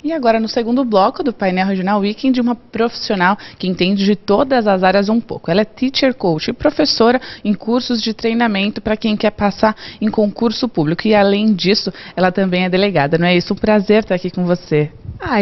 E agora, no segundo bloco do painel Regional Weekend, uma profissional que entende de todas as áreas um pouco. Ela é teacher coach e professora em cursos de treinamento para quem quer passar em concurso público. E além disso, ela também é delegada, não é isso? Um prazer estar aqui com você.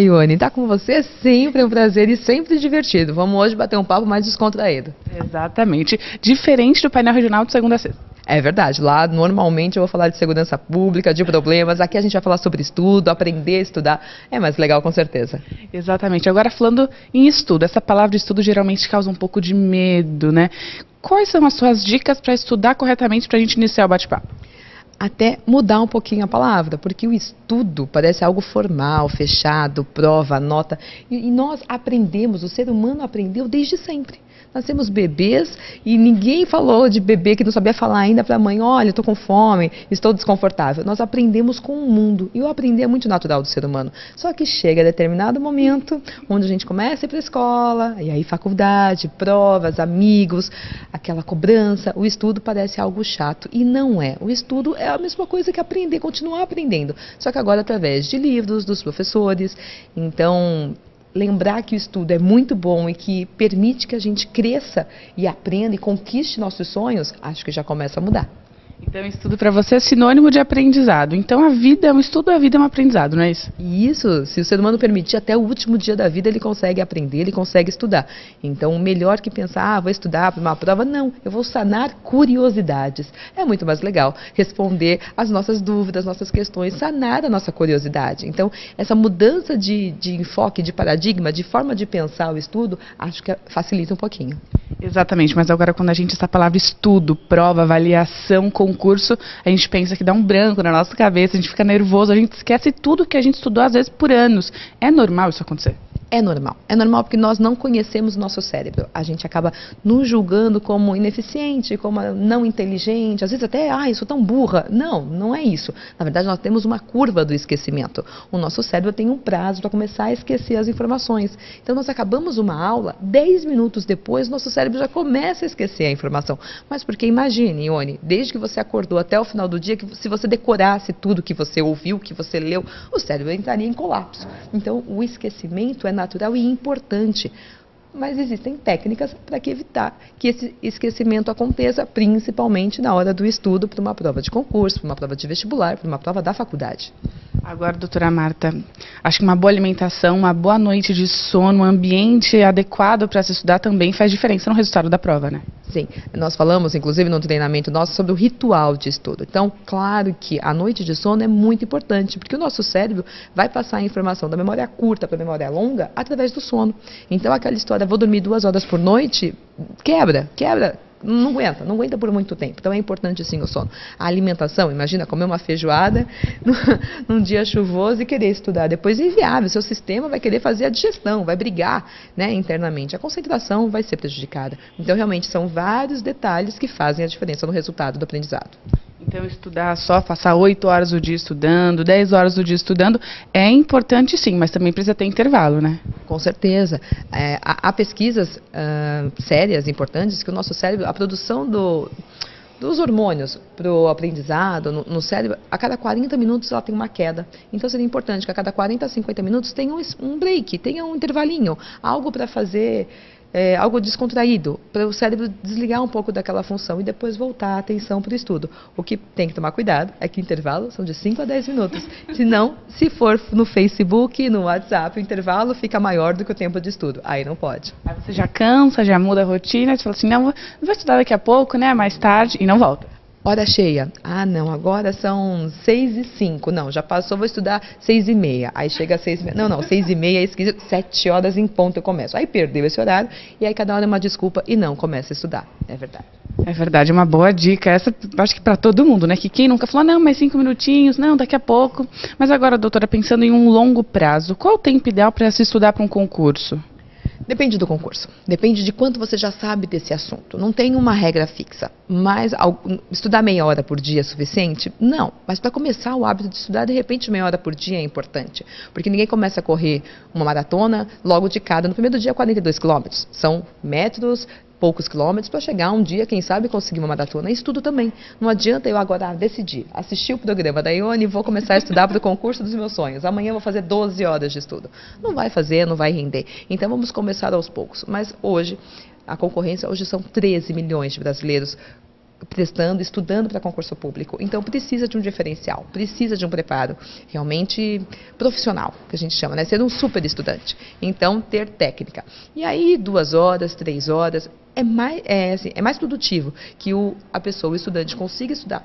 Ione, estar com você é sempre um prazer e sempre divertido. Vamos hoje bater um papo mais descontraído. Exatamente. Diferente do painel regional de segunda a sexta. É verdade, lá normalmente eu vou falar de segurança pública, de problemas, aqui a gente vai falar sobre estudo, aprender a estudar, é mais legal com certeza. Exatamente, agora falando em estudo, essa palavra estudo geralmente causa um pouco de medo, né? Quais são as suas dicas para estudar corretamente para a gente iniciar o bate-papo? Até mudar um pouquinho a palavra, porque o estudo parece algo formal, fechado, prova, nota, e nós aprendemos, o ser humano aprendeu desde sempre. Nascemos bebês e ninguém falou de bebê que não sabia falar ainda para a mãe, olha, estou com fome, estou desconfortável. Nós aprendemos com o mundo e o aprender é muito natural do ser humano. Só que chega a determinado momento onde a gente começa a ir para a escola, e aí faculdade, provas, amigos, aquela cobrança, o estudo parece algo chato e não é. O estudo é a mesma coisa que aprender, continuar aprendendo, só que agora através de livros, dos professores. Então, lembrar que o estudo é muito bom e que permite que a gente cresça e aprenda e conquiste nossos sonhos, acho que já começa a mudar. Então, estudo para você é sinônimo de aprendizado. Então, a vida é um estudo, a vida é um aprendizado, não é isso? E isso, se o ser humano permitir, até o último dia da vida ele consegue aprender, ele consegue estudar. Então, melhor que pensar, vou estudar para uma prova, não. Eu vou sanar curiosidades. É muito mais legal responder as nossas dúvidas, nossas questões, sanar a nossa curiosidade. Então, essa mudança de enfoque, de paradigma, de forma de pensar o estudo, acho que facilita um pouquinho. Exatamente, mas agora quando a gente essa palavra estudo, prova, avaliação, concurso, a gente pensa que dá um branco na nossa cabeça, a gente fica nervoso, a gente esquece tudo que a gente estudou às vezes por anos. É normal isso acontecer? É normal porque nós não conhecemos o nosso cérebro. A gente acaba nos julgando como ineficiente, como não inteligente, às vezes até, eu sou tão burra. Não, não é isso. Na verdade, nós temos uma curva do esquecimento. O nosso cérebro tem um prazo para começar a esquecer as informações. Então, nós acabamos uma aula, 10 minutos depois, nosso cérebro já começa a esquecer a informação. Mas porque imagine, Ione, desde que você acordou até o final do dia, que se você decorasse tudo que você ouviu, que você leu, o cérebro entraria em colapso. Então, o esquecimento é natural e importante, mas existem técnicas para evitar que esse esquecimento aconteça, principalmente na hora do estudo para uma prova de concurso, para uma prova de vestibular, para uma prova da faculdade. Agora, doutora Marta, acho que uma boa alimentação, uma boa noite de sono, um ambiente adequado para se estudar também faz diferença no resultado da prova, né? Sim, nós falamos, inclusive, no treinamento nosso sobre o ritual de estudo. Então, claro que a noite de sono é muito importante, porque o nosso cérebro vai passar a informação da memória curta para a memória longa através do sono. Então, aquela história, vou dormir 2 horas por noite, quebra. Não aguenta por muito tempo. Então é importante sim o sono. A alimentação, imagina comer uma feijoada num dia chuvoso e querer estudar. Depois é inviável, seu sistema vai querer fazer a digestão, vai brigar, né, internamente. A concentração vai ser prejudicada. Então realmente são vários detalhes que fazem a diferença no resultado do aprendizado. Então, estudar só, passar 8 horas do dia estudando, 10 horas do dia estudando, é importante sim, mas também precisa ter intervalo, né? Com certeza. Há pesquisas sérias, importantes, que o nosso cérebro, a produção dos hormônios para o aprendizado no cérebro, a cada 40 minutos ela tem uma queda. Então seria importante que a cada 40 a 50 minutos tenha um break, tenha um intervalinho, algo para fazer, algo descontraído, para o cérebro desligar um pouco daquela função e depois voltar a atenção para o estudo. O que tem que tomar cuidado é que intervalos são de 5 a 10 minutos. Senão, se for no Facebook, no WhatsApp, o intervalo fica maior do que o tempo de estudo. Aí não pode. Aí você já cansa, já muda a rotina, você fala assim, não, vou estudar daqui a pouco, né, mais tarde, e não volta. Hora cheia. Não, agora são 6h05. Não, já passou, vou estudar 6h30. Aí chega às 6h30. Não, 6h30 é esquisito. 7 horas em ponto eu começo. Aí perdeu esse horário e aí cada hora é uma desculpa e não começa a estudar. É verdade. É verdade, é uma boa dica. Essa acho que para todo mundo, né? Que quem nunca falou, não, mais 5 minutinhos, não, daqui a pouco. Mas agora, doutora, pensando em um longo prazo, qual o tempo ideal para se estudar para um concurso? Depende do concurso, depende de quanto você já sabe desse assunto. Não tem uma regra fixa, mas estudar meia hora por dia é suficiente? Não, mas para começar o hábito de estudar, de repente meia hora por dia é importante, porque ninguém começa a correr uma maratona logo de cara. No primeiro dia, 42 quilômetros, são metros, poucos quilômetros para chegar um dia, quem sabe, conseguir uma maratona. Estudo também. Não adianta eu agora decidir, assistir o programa da Ione e vou começar a estudar para o concurso dos meus sonhos. Amanhã eu vou fazer 12 horas de estudo. Não vai fazer, não vai render. Então vamos começar aos poucos. Mas hoje, a concorrência, hoje são 13 milhões de brasileiros prestando, estudando para concurso público. Então precisa de um diferencial, precisa de um preparo realmente profissional, que a gente chama, né? Ser um super estudante. Então ter técnica. E aí 2 horas, 3 horas, é mais produtivo que a pessoa, o estudante, consiga estudar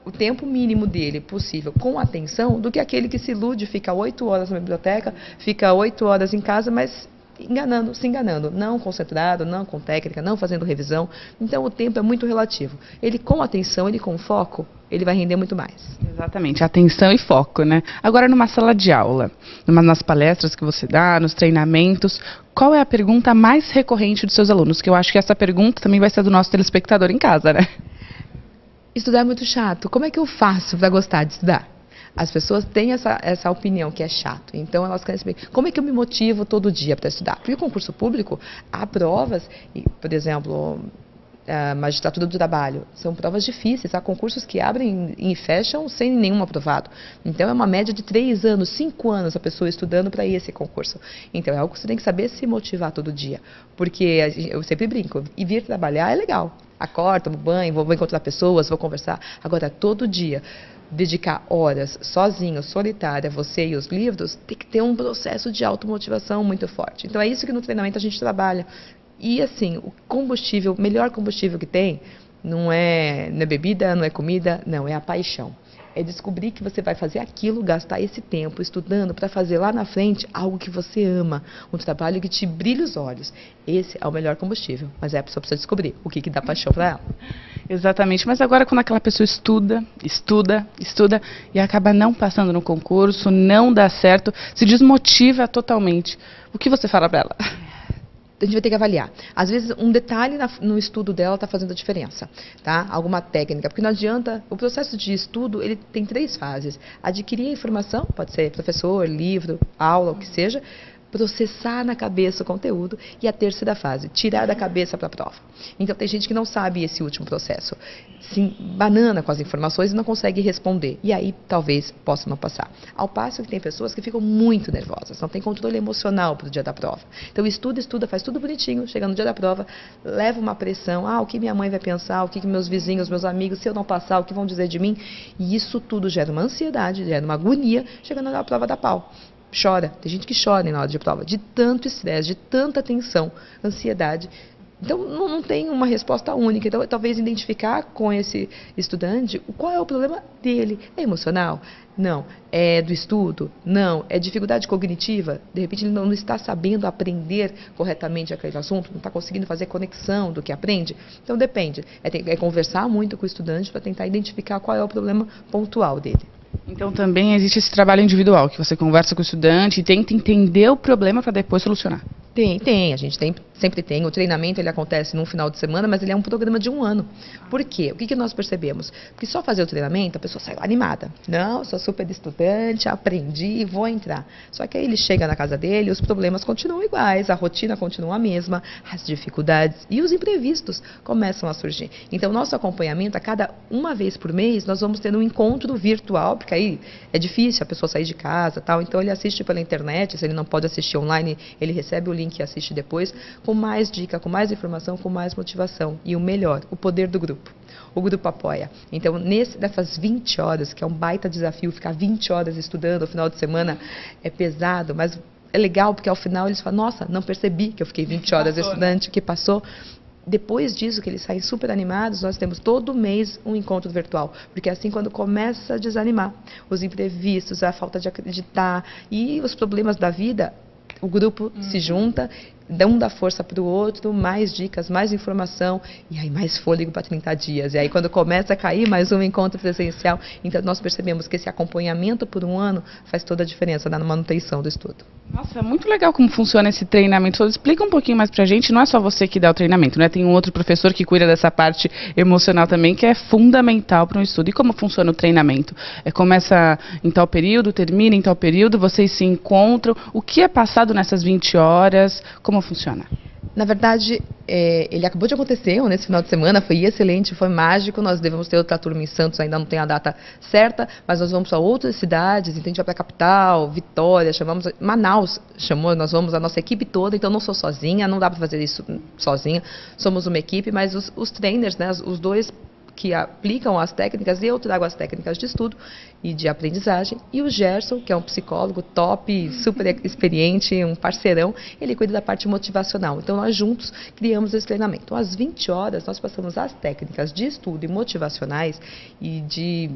o tempo mínimo dele possível com atenção do que aquele que se ilude, fica 8 horas na biblioteca, fica 8 horas em casa, mas se enganando, não concentrado, não com técnica, não fazendo revisão. Então o tempo é muito relativo. Ele com atenção, ele com foco, ele vai render muito mais. Exatamente, atenção e foco, né? Agora numa sala de aula, nas palestras que você dá, nos treinamentos, qual é a pergunta mais recorrente dos seus alunos? Que eu acho que essa pergunta também vai ser do nosso telespectador em casa, né? Estudar é muito chato. Como é que eu faço para gostar de estudar? As pessoas têm essa opinião que é chato, então elas querem saber como é que eu me motivo todo dia para estudar. Porque o concurso público, há provas, por exemplo, a magistratura do trabalho, são provas difíceis, há concursos que abrem e fecham sem nenhum aprovado. Então é uma média de 3 anos, 5 anos a pessoa estudando para esse concurso. Então é algo que você tem que saber se motivar todo dia, porque eu sempre brinco, e vir trabalhar é legal. Acordo, tomo banho, vou encontrar pessoas, vou conversar. Agora, todo dia, dedicar horas sozinho, solitária, você e os livros, tem que ter um processo de automotivação muito forte. Então é isso que no treinamento a gente trabalha. E assim, o combustível, o melhor combustível que tem, não é bebida, não é comida, não, é a paixão. É descobrir que você vai fazer aquilo, gastar esse tempo estudando para fazer lá na frente algo que você ama, um trabalho que te brilha os olhos. Esse é o melhor combustível, mas a pessoa precisa descobrir o que dá paixão para ela. Exatamente, mas agora quando aquela pessoa estuda e acaba não passando no concurso, não dá certo, se desmotiva totalmente, o que você fala para ela? A gente vai ter que avaliar. Às vezes, um detalhe no estudo dela está fazendo a diferença, tá? Alguma técnica, porque não adianta, o processo de estudo, ele tem 3 fases. Adquirir a informação, pode ser professor, livro, aula, o que seja, processar na cabeça o conteúdo, e a terceira fase, tirar da cabeça para a prova. Então tem gente que não sabe esse último processo, se banana com as informações e não consegue responder, e aí talvez possa não passar. Ao passo que tem pessoas que ficam muito nervosas, não tem controle emocional para o dia da prova. Então estuda, faz tudo bonitinho, chega no dia da prova, leva uma pressão, o que minha mãe vai pensar, o que meus vizinhos, meus amigos, se eu não passar, o que vão dizer de mim, e isso tudo gera uma ansiedade, gera uma agonia, chegando na prova da pau. Chora, tem gente que chora na hora de prova, de tanto estresse, de tanta tensão, ansiedade. Então, não tem uma resposta única. Então, talvez identificar com esse estudante qual é o problema dele. É emocional? Não. É do estudo? Não. É dificuldade cognitiva? De repente, ele não está sabendo aprender corretamente aquele assunto, não está conseguindo fazer conexão do que aprende? Então, depende. É conversar muito com o estudante para tentar identificar qual é o problema pontual dele. Então também existe esse trabalho individual, que você conversa com o estudante e tenta entender o problema para depois solucionar. Tem, a gente sempre tem. O treinamento ele acontece num final de semana, mas ele é um programa de 1 ano. Por quê? O que nós percebemos? Porque só fazer o treinamento, a pessoa sai animada. Não, sou super estudante, aprendi, vou entrar. Só que aí ele chega na casa dele, os problemas continuam iguais, a rotina continua a mesma, as dificuldades e os imprevistos começam a surgir. Então, nosso acompanhamento, a cada 1 vez por mês, nós vamos ter um encontro virtual, porque aí é difícil a pessoa sair de casa, tal. Então, ele assiste pela internet, se ele não pode assistir online, ele recebe o link e assiste depois, com mais dica, com mais informação, com mais motivação. E o melhor, o poder do grupo. O grupo apoia. Então, nessas 20 horas, que é um baita desafio, ficar 20 horas estudando no final de semana é pesado, mas é legal, porque ao final eles falam, nossa, não percebi que eu fiquei 20 horas estudante, que passou. Depois disso, que eles saem super animados, nós temos todo mês um encontro virtual. Porque assim, quando começa a desanimar, os imprevistos, a falta de acreditar e os problemas da vida, o grupo se junta, um dá força para o outro, mais dicas, mais informação, e aí mais fôlego para 30 dias. E aí quando começa a cair, mais um encontro presencial. Então nós percebemos que esse acompanhamento por 1 ano faz toda a diferença na manutenção do estudo. Nossa, é muito legal como funciona esse treinamento. Explica um pouquinho mais pra gente, não é só você que dá o treinamento, né? Tem um outro professor que cuida dessa parte emocional também, que é fundamental para um estudo. E como funciona o treinamento? Começa em tal período, termina em tal período, vocês se encontram. O que é passado nessas 20 horas? Como Como funciona? Na verdade, ele acabou de acontecer nesse final de semana, foi excelente, foi mágico. Nós devemos ter outra turma em Santos, ainda não tem a data certa, mas nós vamos para outras cidades, então a gente vai para a capital, Vitória, Manaus chamou, nós vamos a nossa equipe toda, então não sou sozinha, não dá para fazer isso sozinha, somos uma equipe, mas os trainers, né, os dois que aplicam as técnicas, eu trago as técnicas de estudo e de aprendizagem, e o Gerson, que é um psicólogo top, super experiente, um parceirão, ele cuida da parte motivacional. Então, nós juntos criamos esse treinamento. Então, às 20 horas, nós passamos as técnicas de estudo e motivacionais e de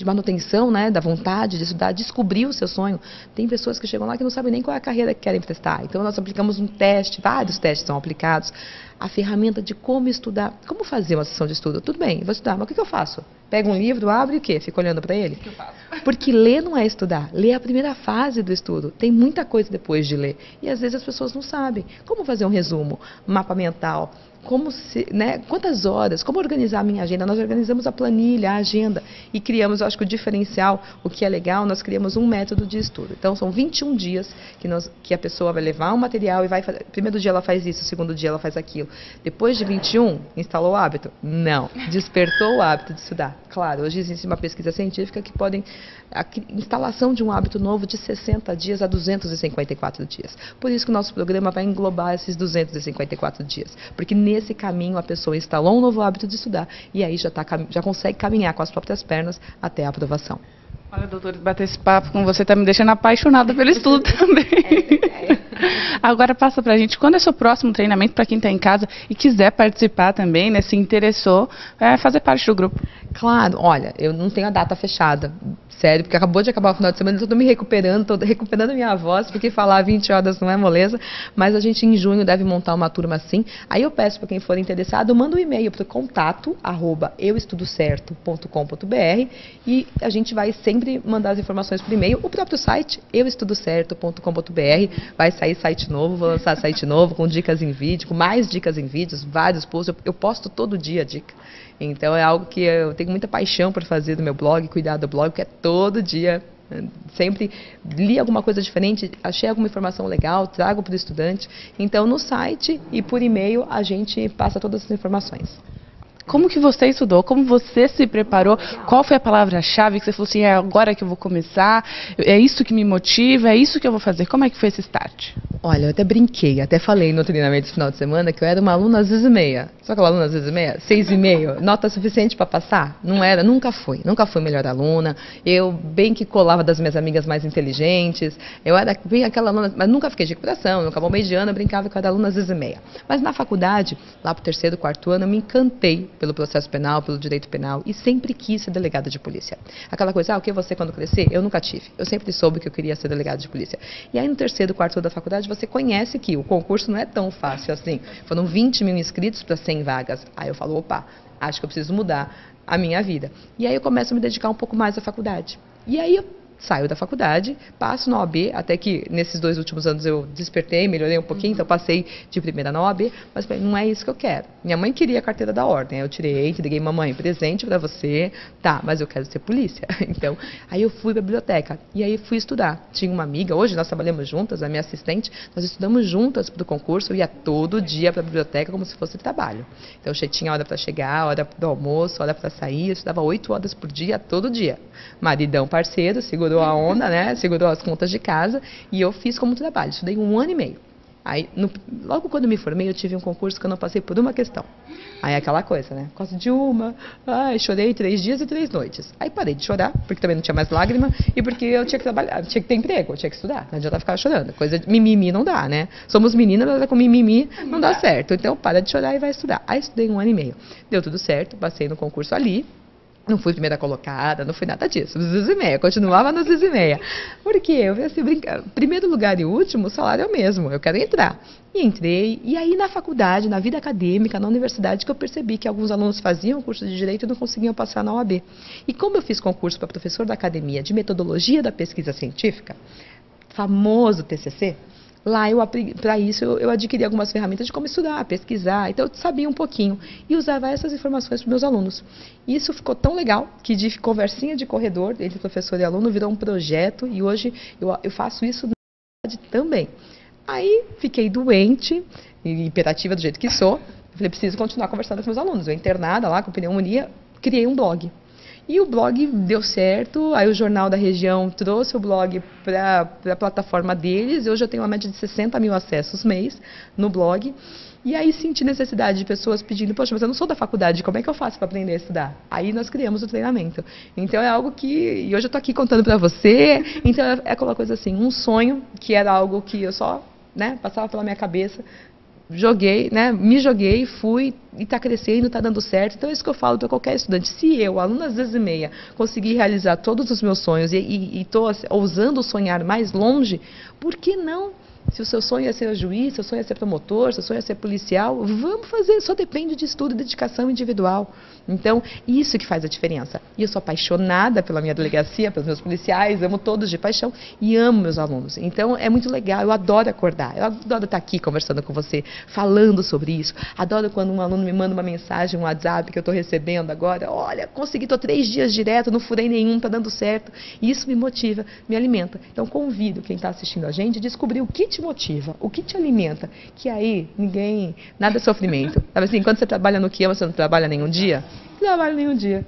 manutenção, né, da vontade de estudar, descobrir o seu sonho. Tem pessoas que chegam lá que não sabem nem qual é a carreira que querem prestar. Então, nós aplicamos um teste, vários testes são aplicados, a ferramenta de como estudar, como fazer uma sessão de estudo. Tudo bem, vou estudar, mas o que eu faço? Pego um livro, abro e o quê? Fico olhando para ele? O que eu faço? Porque ler não é estudar, ler é a primeira fase do estudo. Tem muita coisa depois de ler. E às vezes as pessoas não sabem. Como fazer um resumo, mapa mental, quantas horas, como organizar a minha agenda. Nós organizamos a planilha, a agenda e criamos, eu acho que o diferencial, o que é legal, nós criamos um método de estudo. Então são 21 dias que a pessoa vai levar um material e vai fazer. Primeiro dia ela faz isso, segundo dia ela faz aquilo. Depois de 21, instalou o hábito? Não. Despertou o hábito de estudar. Claro, hoje existe uma pesquisa científica que podem a instalação de um hábito novo de 60 dias a 254 dias. Por isso que o nosso programa vai englobar esses 254 dias. Porque nesse caminho a pessoa instalou um novo hábito de estudar e aí já consegue caminhar com as próprias pernas até a aprovação. Olha, doutor, bater esse papo com você está me deixando apaixonada pelo estudo também. Agora passa pra gente, quando é seu próximo treinamento para quem está em casa e quiser participar também, né, se interessou, fazer parte do grupo? Claro, olha, eu não tenho a data fechada, sério, porque acabou de acabar o final de semana, eu estou me recuperando, estou recuperando a minha voz, porque falar 20 horas não é moleza, mas a gente em junho deve montar uma turma assim. Aí eu peço para quem for interessado, manda um e-mail para o contato@euestudocerto.com.br e a gente vai sempre mandar as informações por e-mail. O próprio site, euestudocerto.com.br, vai sair site novo, vou lançar site novo com dicas em vídeo, com mais dicas em vídeos, vários posts, eu posto todo dia dica. Então é algo que eu tenho muita paixão por fazer do meu blog, cuidar do blog, que é todo dia, sempre li alguma coisa diferente, achei alguma informação legal, trago para o estudante. Então no site e por e-mail a gente passa todas as informações. Como que você estudou? Como você se preparou? Qual foi a palavra-chave que você falou assim, é agora que eu vou começar, é isso que me motiva, é isso que eu vou fazer? Como é que foi esse start? Olha, eu até brinquei, até falei no treinamento esse final de semana que eu era uma aluna às 6h30. Sabe aquela aluna às 6h30? 6,5. Nota suficiente para passar? Não era, nunca fui melhor aluna. Eu bem que colava das minhas amigas mais inteligentes. Eu era bem aquela aluna, mas nunca fiquei de recuperação, nunca bombei de ano, eu brincava que eu era aluna às 6h30. Mas na faculdade, lá pro 3º, 4º ano, eu me encantei pelo processo penal, pelo direito penal e sempre quis ser delegada de polícia. Aquela coisa, o que você quando crescer? Eu nunca tive. Eu sempre soube que eu queria ser delegada de polícia. E aí no 3º, 4º ano da faculdade, você conhece que o concurso não é tão fácil assim. Foram 20 mil inscritos para 100 vagas. Aí eu falo, opa, acho que eu preciso mudar a minha vida. E aí eu começo a me dedicar um pouco mais à faculdade. E aí eu saio da faculdade, passo na OAB, até que nesses 2 últimos anos eu despertei, melhorei um pouquinho, então passei de primeira na OAB, mas falei, não é isso que eu quero. Minha mãe queria a carteira da ordem, aí eu tirei, entreguei, mamãe, presente para você, tá, mas eu quero ser polícia. Então, aí eu fui para a biblioteca, e aí fui estudar. Tinha uma amiga, hoje nós trabalhamos juntas, a minha assistente, nós estudamos juntas para o concurso, eu ia todo dia para a biblioteca como se fosse trabalho. Então, eu tinha hora para chegar, hora do almoço, hora para sair, eu estudava 8 horas por dia, todo dia. Maridão parceiro, segurou a onda, né? Segurou as contas de casa e eu fiz como trabalho. Estudei 1 ano e meio. Aí, logo quando me formei, eu tive um concurso que eu não passei por uma questão. Aí aquela coisa, né? Quase de uma. Ai, chorei 3 dias e 3 noites. Aí parei de chorar, porque também não tinha mais lágrima e porque eu tinha que trabalhar, tinha que ter emprego, eu tinha que estudar. Não adianta ficar chorando. Coisa de mimimi não dá, né? Somos meninas, mas com mimimi não dá certo. Então para de chorar e vai estudar. Aí estudei 1 ano e meio. Deu tudo certo, passei no concurso ali. Não fui primeira colocada, não fui nada disso. 6h30, continuava nas 6h30. Porque eu falei assim, primeiro lugar e último, o salário é o mesmo, eu quero entrar. E entrei, e aí na faculdade, na vida acadêmica, na universidade, que eu percebi que alguns alunos faziam curso de Direito e não conseguiam passar na OAB. E como eu fiz concurso para professor da academia de metodologia da pesquisa científica, famoso TCC, lá, para isso, eu adquiri algumas ferramentas de como estudar, pesquisar, então eu sabia um pouquinho e usava essas informações para os meus alunos. E isso ficou tão legal que de conversinha de corredor entre professor e aluno virou um projeto e hoje eu faço isso na faculdade também. Aí fiquei doente, e hiperativa do jeito que sou. Falei, preciso continuar conversando com meus alunos. Eu internada lá com pneumonia, criei um blog. E o blog deu certo, aí o Jornal da Região trouxe o blog para a plataforma deles. Hoje eu tenho uma média de 60 mil acessos mês no blog. E aí senti necessidade de pessoas pedindo, poxa, mas eu não sou da faculdade, como é que eu faço para aprender a estudar? Aí nós criamos o treinamento. Então é algo que, e hoje eu estou aqui contando para você, então é aquela coisa assim, um sonho que era algo que eu só, né, passava pela minha cabeça, joguei, né, me joguei, fui e está crescendo, está dando certo. Então é isso que eu falo para qualquer estudante. Se eu, aluna às 10h30, conseguir realizar todos os meus sonhos e estou ousando sonhar mais longe, por que não? Se o seu sonho é ser juiz, seu sonho é ser promotor, seu sonho é ser policial, vamos fazer, só depende de estudo e dedicação individual. Então, isso que faz a diferença. E eu sou apaixonada pela minha delegacia, pelos meus policiais, amo todos de paixão e amo meus alunos. Então, é muito legal, eu adoro acordar, eu adoro estar aqui conversando com você, falando sobre isso. Adoro quando um aluno me manda uma mensagem, um WhatsApp que eu estou recebendo agora, olha, consegui, estou 3 dias direto, não furei nenhum, está dando certo. E isso me motiva, me alimenta. Então, convido quem está assistindo a gente a descobrir o que te motiva, o que te alimenta, que aí nada é sofrimento. Sabe assim, quando você trabalha no que ama, você não trabalha nenhum dia? Não trabalha nenhum dia.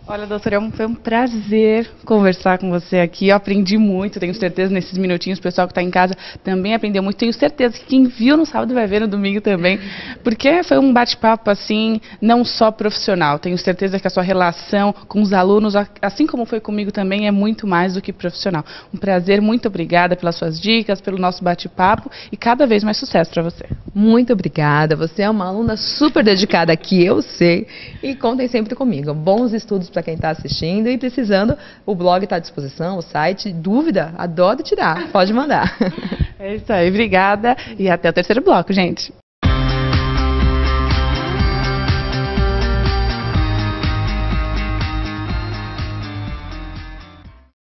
Olha, doutora, foi um prazer conversar com você aqui. Eu aprendi muito, tenho certeza, nesses minutinhos. O pessoal que está em casa também aprendeu muito. Tenho certeza que quem viu no sábado vai ver no domingo também. Porque foi um bate-papo, assim, não só profissional. Tenho certeza que a sua relação com os alunos, assim como foi comigo também, é muito mais do que profissional. Um prazer, muito obrigada pelas suas dicas, pelo nosso bate-papo e cada vez mais sucesso para você. Muito obrigada. Você é uma aluna super dedicada, que eu sei. E contem sempre comigo. Bons estudos para quem está assistindo e precisando, o blog está à disposição, o site. Dúvida? Adoro tirar. Pode mandar. É isso aí, obrigada e até o terceiro bloco, gente.